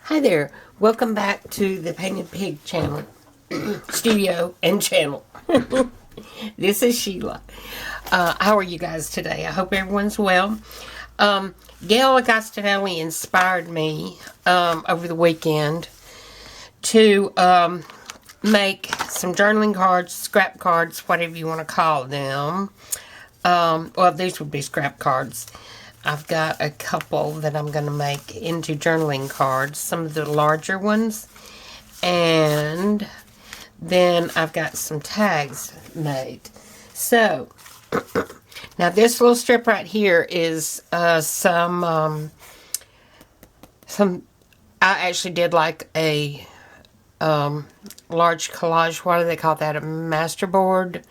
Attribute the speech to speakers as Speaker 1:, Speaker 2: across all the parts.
Speaker 1: Hi there. Welcome back to the Painted Pig channel, studio and channel. This is Sheila. How are you guys today? I hope everyone's well. Gail Agostinelli inspired me over the weekend to make some journaling cards, scrap cards, whatever you want to call them. Well, these would be scrap cards. I've got a couple that I'm going to make into journaling cards, some of the larger ones, and then I've got some tags made. So, now this little strip right here is some, I actually did like a large collage, what do they call that, a masterboard?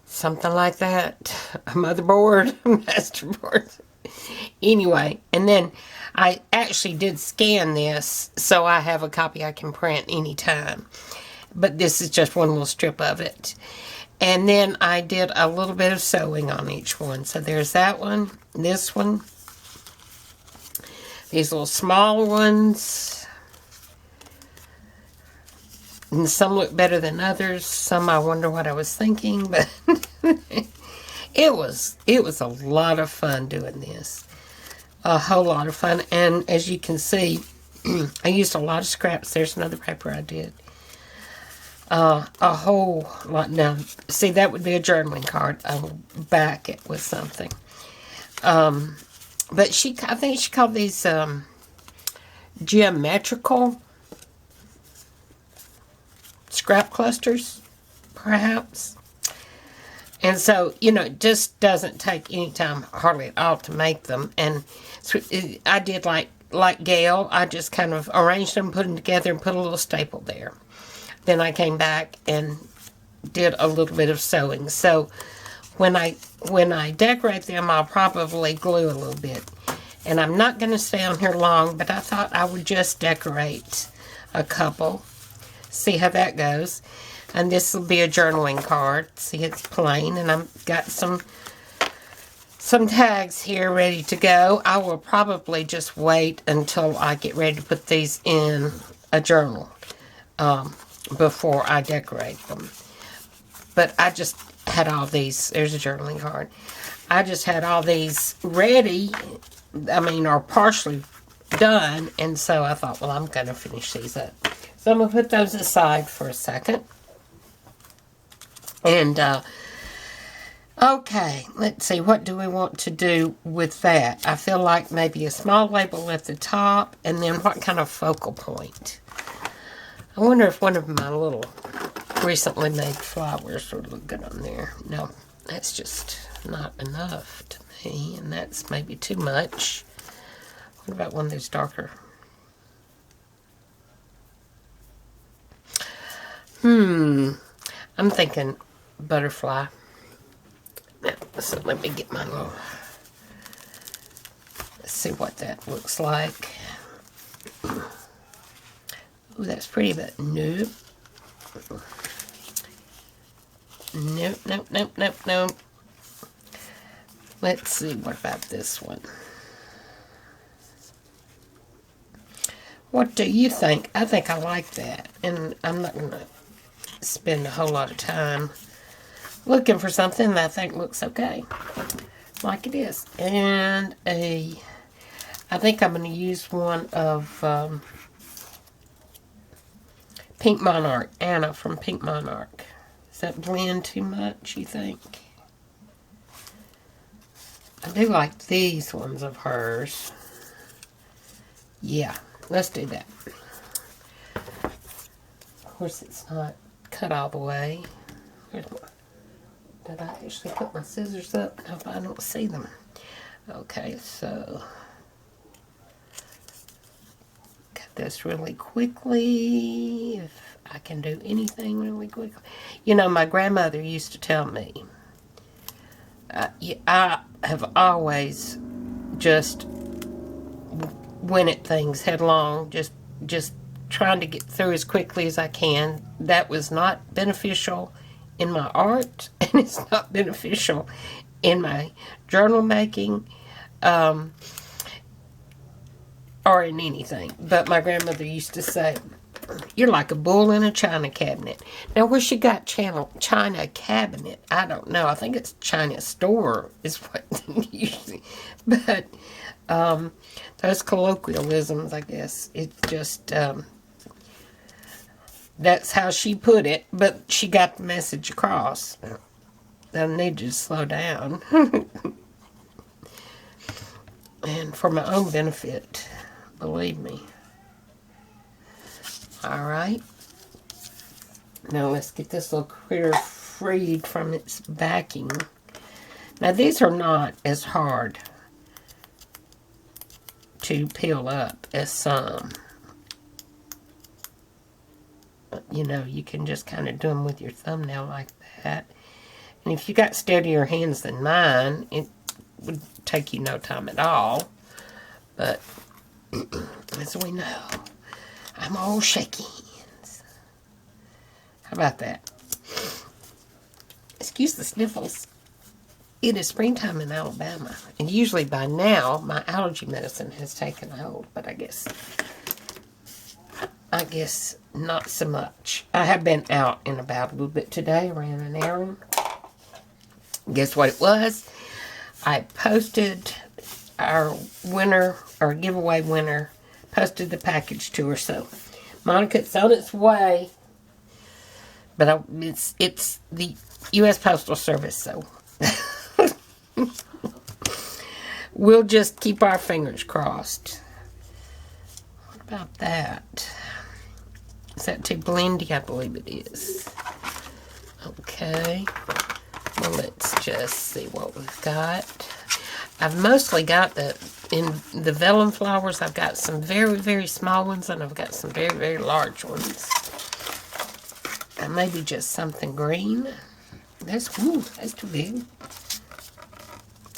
Speaker 1: Something like that. A motherboard, masterboard. Anyway, and then I actually did scan this, so I have a copy I can print anytime. But this is just one little strip of it. And then I did a little bit of sewing on each one. So there's that one, this one, these little small ones. And some look better than others. Some I wonder what I was thinking, but it was a lot of fun doing this. A whole lot of fun. And as you can see, I used a lot of scraps. There's another paper I did. A whole lot. Now, see, that would be a journaling card. I'll back it with something. But I think she called these geometrical scrap clusters, perhaps. And so, you know, it just doesn't take any time, hardly at all, to make them. And so I did like Gail. I just kind of arranged them, put them together, and put a little staple there. Then I came back and did a little bit of sewing. So when I decorate them, I'll probably glue a little bit. And I'm not going to stay on here long, but I thought I would just decorate a couple. See how that goes. And this will be a journaling card. See, it's plain, and I've got some tags here ready to go. I will probably just wait until I get ready to put these in a journal before I decorate them. But I just had all these. There's a journaling card. I just had all these ready, or partially done, and so I thought, well, I'm going to finish these up. So I'm going to put those aside for a second. And, okay, let's see, what do we want to do with that? I feel like maybe a small label at the top, and then what kind of focal point? I wonder if one of my little recently made flowers would look good on there. No, that's just not enough to me, and that's maybe too much. What about one that's darker? I'm thinking butterfly. So let me get my little... Let's see what that looks like. Ooh, that's pretty, but nope. Nope. Let's see, what about this one? What do you think? I think I like that. And I'm not going to spend a whole lot of time looking for something that I think looks okay, like it is. And I think I'm going to use one of Pink Monarch, Anna from Pink Monarch. Does that blend too much, you think? I do like these ones of hers. Yeah, let's do that. Of course, it's not cut all the way. Did I actually put my scissors up? No, I don't see them. Okay, so cut this really quickly. If I can do anything really quickly. You know, my grandmother used to tell me, I have always just went at things headlong, just trying to get through as quickly as I can. That was not beneficial in my art, and it's not beneficial in my journal making. or in anything. But my grandmother used to say, "You're like a bull in a china cabinet." Now, where she got china cabinet, I don't know. I think it's China store is what usually. But those colloquialisms, I guess, it's just that's how she put it. But she got the message across. I needed to slow down. And for my own benefit, believe me. Alright. Now let's get this little critter freed from its backing. Now these are not as hard to peel up as some. You know, you can just kind of do them with your thumbnail like that. And if you got steadier hands than mine, it would take you no time at all. But as we know, I'm all shaky hands. How about that? Excuse the sniffles. It is springtime in Alabama. And usually by now, my allergy medicine has taken hold. But I guess not so much. I have been out and about a little bit today. Ran an errand. Guess what it was? I posted our winner, or giveaway winner, posted the package to her. So, Monica, it's on its way. But it's the U.S. Postal Service, so we'll just keep our fingers crossed. What about that? Is that too blendy? I believe it is. Okay. Well, let's just see what we've got. I've mostly got in the vellum flowers, I've got some very, very small ones, and I've got some very, very large ones. And maybe just something green. That's too big.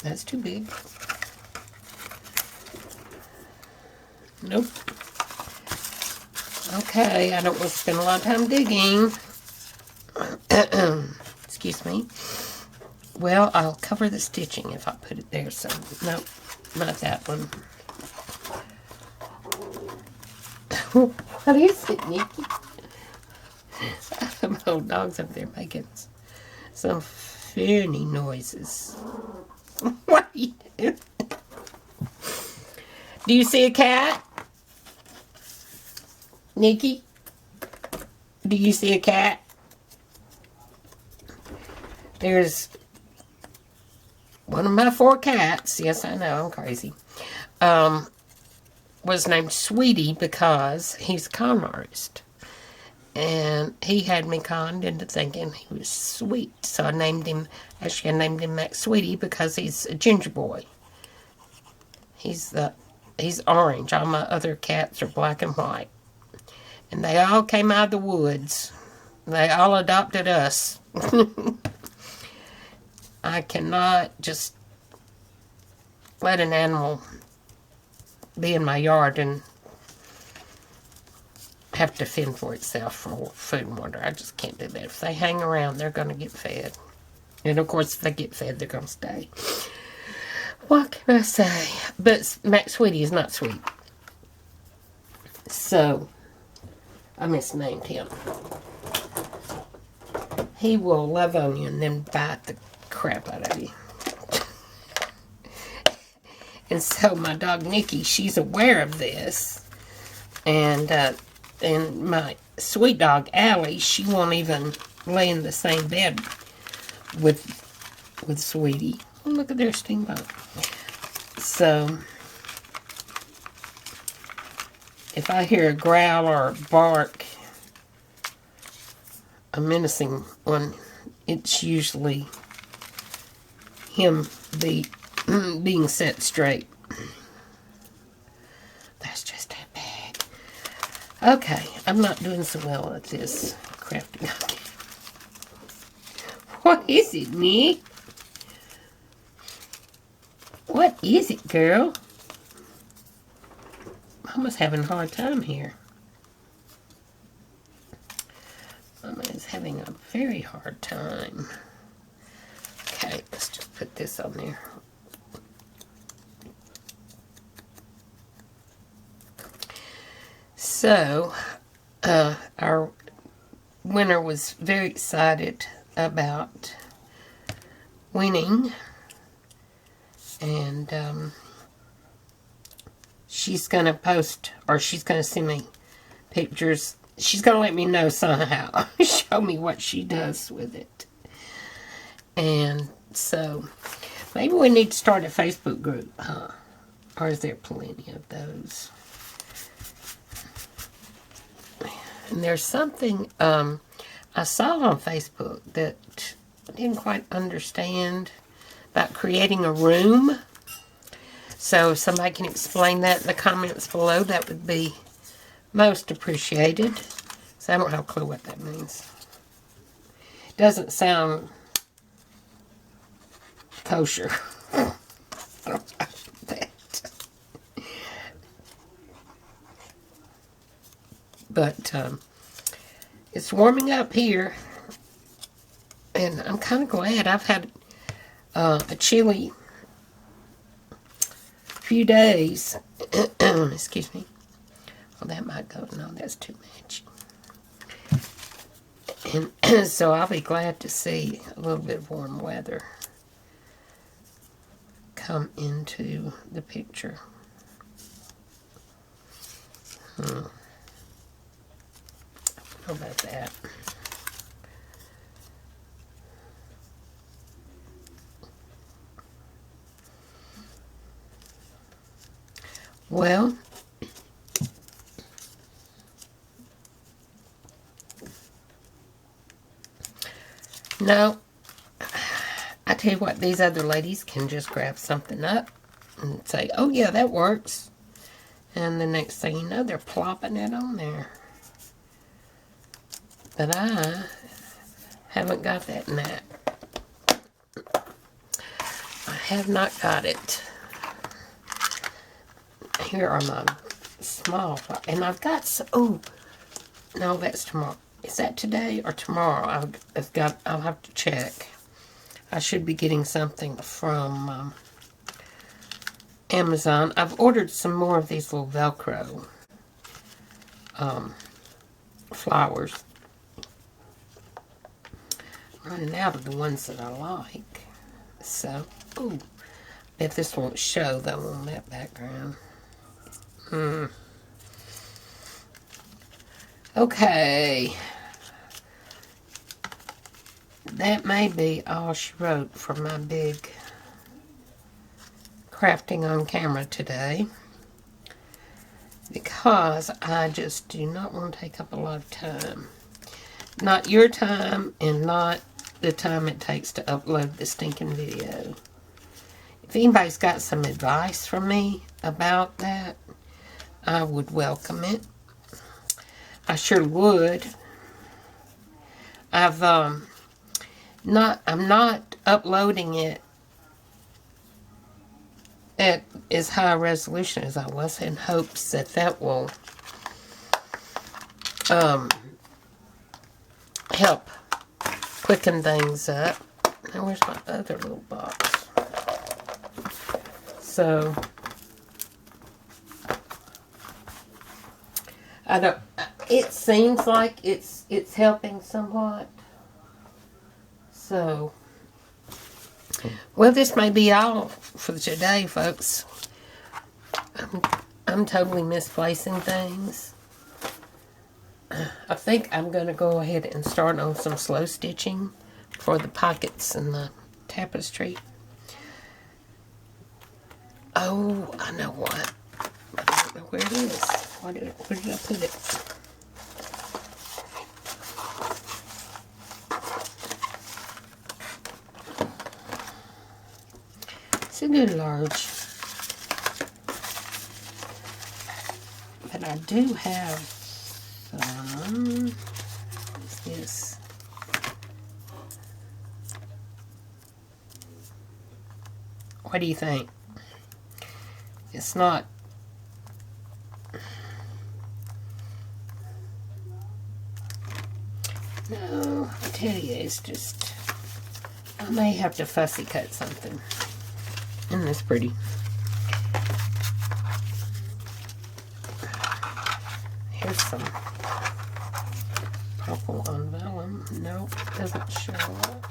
Speaker 1: That's too big. Nope. Okay, I don't want to spend a lot of time digging. Excuse me. Well, I'll cover the stitching if I put it there, so nope, not that one. What is it, Nikki? My old dog's up there making some funny noises. What are you doing? Do you see a cat? Nikki? Do you see a cat? There's one of my 4 cats, yes, I know, I'm crazy, was named Sweetie because he's a con artist. And he had me conned into thinking he was sweet. So I named him Max Sweetie because he's a ginger boy. He's orange. All my other cats are black and white. And they all came out of the woods. They all adopted us. I cannot just let an animal be in my yard and have to fend for itself for food and water. I just can't do that. If they hang around, they're going to get fed. And of course, if they get fed, they're going to stay. What can I say? But Max Sweetie is not sweet. So, I misnamed him. He will love on you and then bite the crap out of you. And so my dog Nikki, she's aware of this. And my sweet dog Allie, she won't even lay in the same bed with Sweetie. Oh, look at their steamboat. So if I hear a growl or a bark, a menacing one, it's usually him being set straight. That's just that bad. Okay, I'm not doing so well at this crafting. What is it, Nick? What is it, girl? Mama's having a hard time here. Mama is having a very hard time. Okay, let's just put this on there. So, our winner was very excited about winning, and she's going to post, or she's going to send me pictures. She's going to let me know somehow, show me what she does with it. And so, maybe we need to start a Facebook group, huh? Or is there plenty of those? And there's something I saw on Facebook that I didn't quite understand about creating a room. So if somebody can explain that in the comments below, that would be most appreciated. So I don't have a clue what that means. It doesn't sound kosher. But it's warming up here, and I'm kind of glad. I've had a chilly few days. Excuse me. Well, that might go. No, that's too much. And so I'll be glad to see a little bit of warm weather come into the picture. How about that? Well, no, I tell you what, these other ladies can just grab something up and say, oh yeah, that works. And the next thing you know, they're plopping it on there. But I haven't got that knack. I have not got it. Here are my small, and I've got some, oh, no, that's tomorrow. Is that today or tomorrow? I'll have to check. I should be getting something from Amazon. I've ordered some more of these little Velcro flowers. Running out of the ones that I like. So, ooh, bet this won't show though on that background. Okay. That may be all she wrote for my big crafting on camera today, because I just do not want to take up a lot of time. Not your time, and not the time it takes to upload the stinking video. If anybody's got some advice from me about that, I would welcome it. I sure would. I'm not uploading it at as high a resolution as I was, in hopes that that will help quicken things up. Now where's my other little box? So I don't. It seems like it's helping somewhat. So, well, this may be all for today, folks. I'm totally misplacing things. I think I'm going to go ahead and start on some slow stitching for the pockets and the tapestry. Oh, I know what. I don't know where it is. Where did I put it? It's a good large. But I do have some. What's this? What do you think? It's not. No, I tell you, it's just. I may have to fussy cut something. Isn't this pretty? Here's some purple on vellum. Nope, doesn't show up.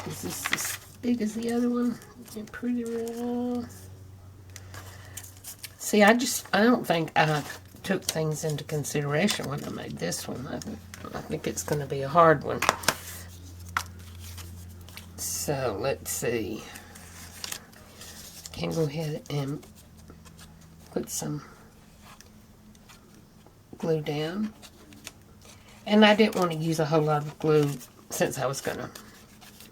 Speaker 1: Is this as big as the other one? Pretty real. See, I don't think I took things into consideration when I made this one. I think it's going to be a hard one. So, let's see. I can go ahead and put some glue down. And I didn't want to use a whole lot of glue since I was going to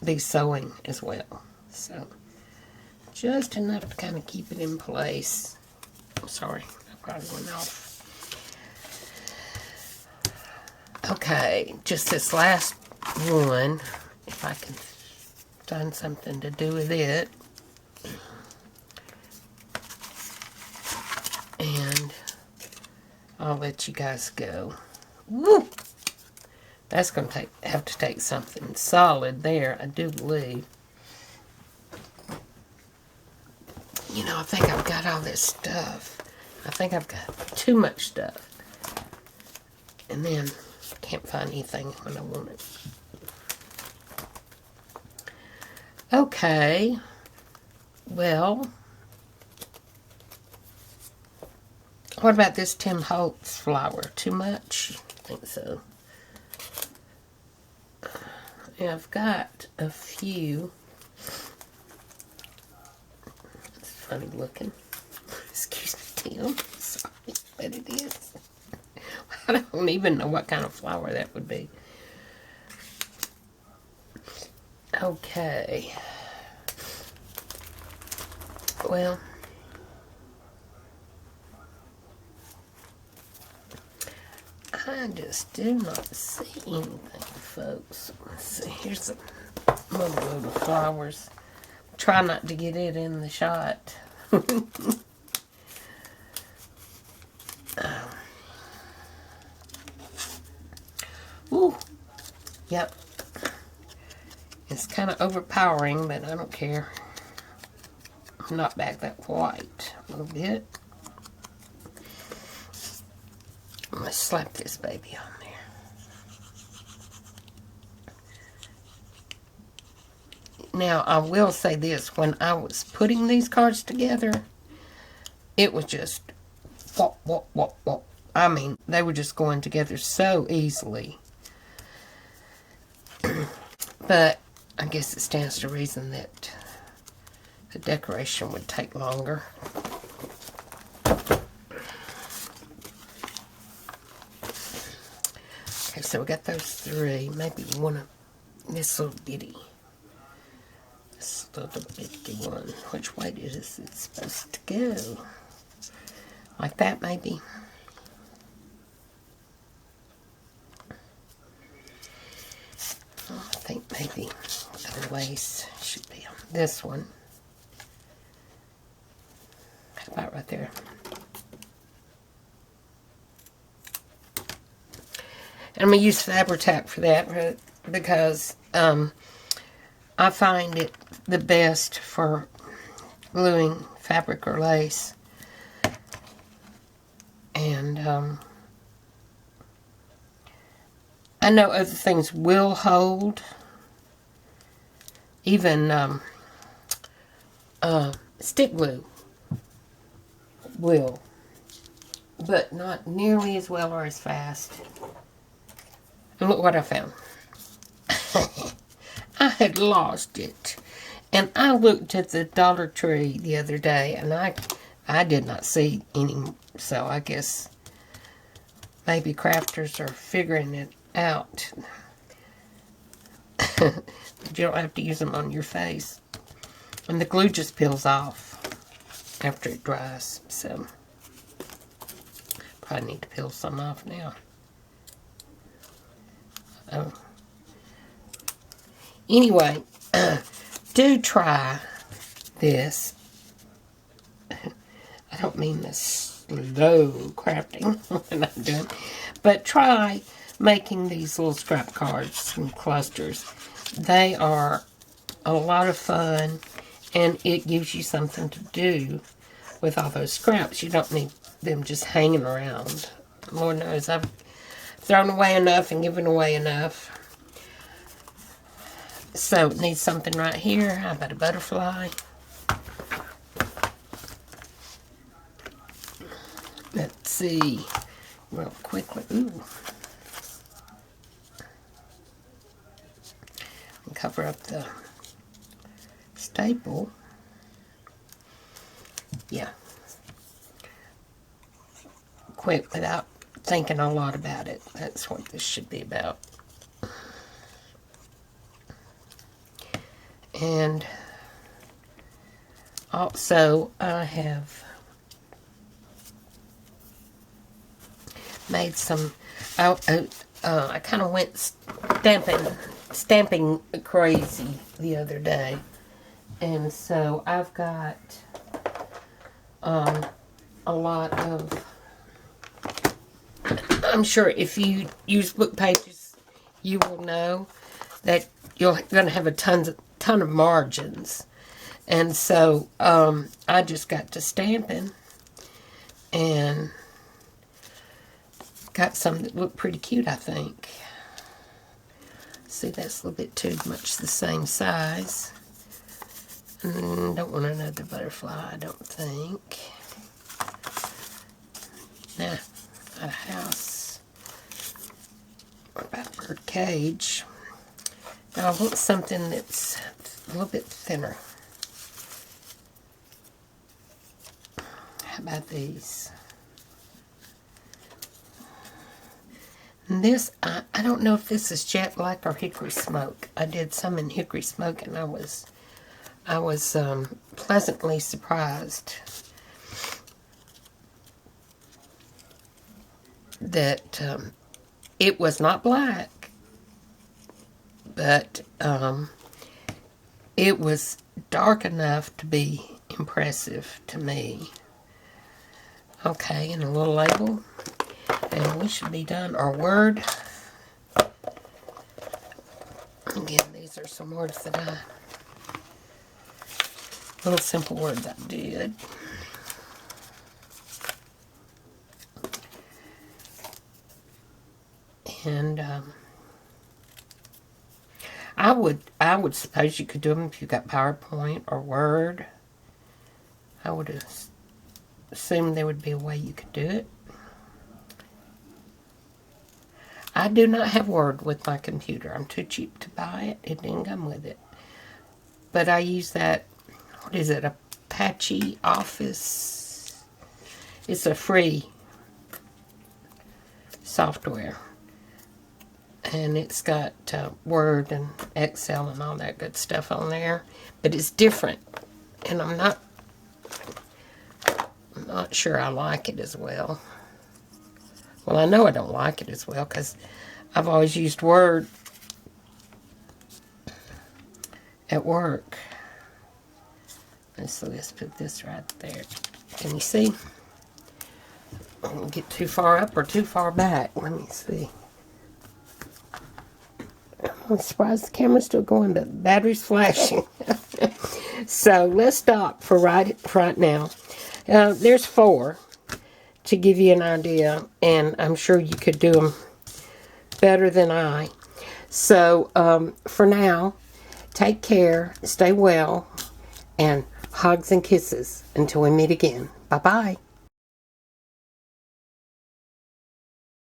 Speaker 1: be sewing as well. So, just enough to kind of keep it in place. I'm sorry, I probably went off. Okay, just this last one, if I can find something to do with it. And I'll let you guys go. Woo! That's going to have to take something solid there, I do believe. You know, I think I've got all this stuff. I think I've got too much stuff. And then can't find anything when I want it. Okay. Well, what about this Tim Holtz flower? Too much? I think so. Yeah, I've got a few. It's funny looking. Excuse me, Tim. Sorry, but it is. I don't even know what kind of flower that would be. Okay. Well, I just do not see anything, folks. Let's see. Here's another load of flowers. Try not to get it in the shot. Ooh. Yep. It's kind of overpowering, but I don't care. Knock back that white a little bit. I'm going to slap this baby on there. Now, I will say this. When I was putting these cards together, it was just whop, whop, whop, whop. I mean, they were just going together so easily. But I guess it stands to reason that the decoration would take longer. Okay, so we got those three. Maybe one of this little bitty. This little bitty one. Which way is it supposed to go? Like that, maybe. I think maybe the lace should be on this one. How about right there? And I'm going to use Fabri-Tac for that because I find it the best for gluing fabric or lace. And I know other things will hold. Even stick glue will. But not nearly as well or as fast. And look what I found. I had lost it. And I looked at the Dollar Tree the other day, and I did not see any. So I guess maybe crafters are figuring it out. You don't have to use them on your face. And the glue just peels off after it dries. So probably need to peel some off now. Oh. Anyway, do try this. I don't mean this slow crafting when I'm doing, but try making these little scrap cards and clusters. They are a lot of fun, and it gives you something to do with all those scraps. You don't need them just hanging around. Lord knows I've thrown away enough and given away enough. So it needs something right here. How about a butterfly? Let's see real quickly. Ooh. And cover up the staple. Yeah. Quick without thinking a lot about it. That's what this should be about. And also I have made some, I kind of went stamping crazy the other day. And so I've got a lot of, I'm sure if you use book pages, you will know that you're going to have a ton of margins. And so I just got to stamping and got some that look pretty cute, I think. See, that's a little bit too much the same size. Don't want another butterfly, I don't think. Nah, not a house. What about bird cage? Now I want something that's a little bit thinner. How about these? And this, I don't know if this is jet black or hickory smoke. I did some in hickory smoke and I was pleasantly surprised that it was not black, but it was dark enough to be impressive to me. Okay, and a little label, and we should be done. Our word. Again, these are some words that little simple words I did. And I would suppose you could do them if you got PowerPoint or Word. I would assume there would be a way you could do it. I do not have Word with my computer. I'm too cheap to buy it. It didn't come with it. But I use that, what is it, Apache Office? It's a free software. And it's got Word and Excel and all that good stuff on there. But it's different. And I'm not sure I like it as well. Well, I know I don't like it as well because I've always used Word at work. So let's put this right there. Can you see? I don't get too far up or too far back. Let me see. I'm surprised the camera's still going, but the battery's flashing. So let's stop for right now. There's 4 to give you an idea, and I'm sure you could do them better than I. So for now, take care, stay well, and hugs and kisses until we meet again. Bye-bye.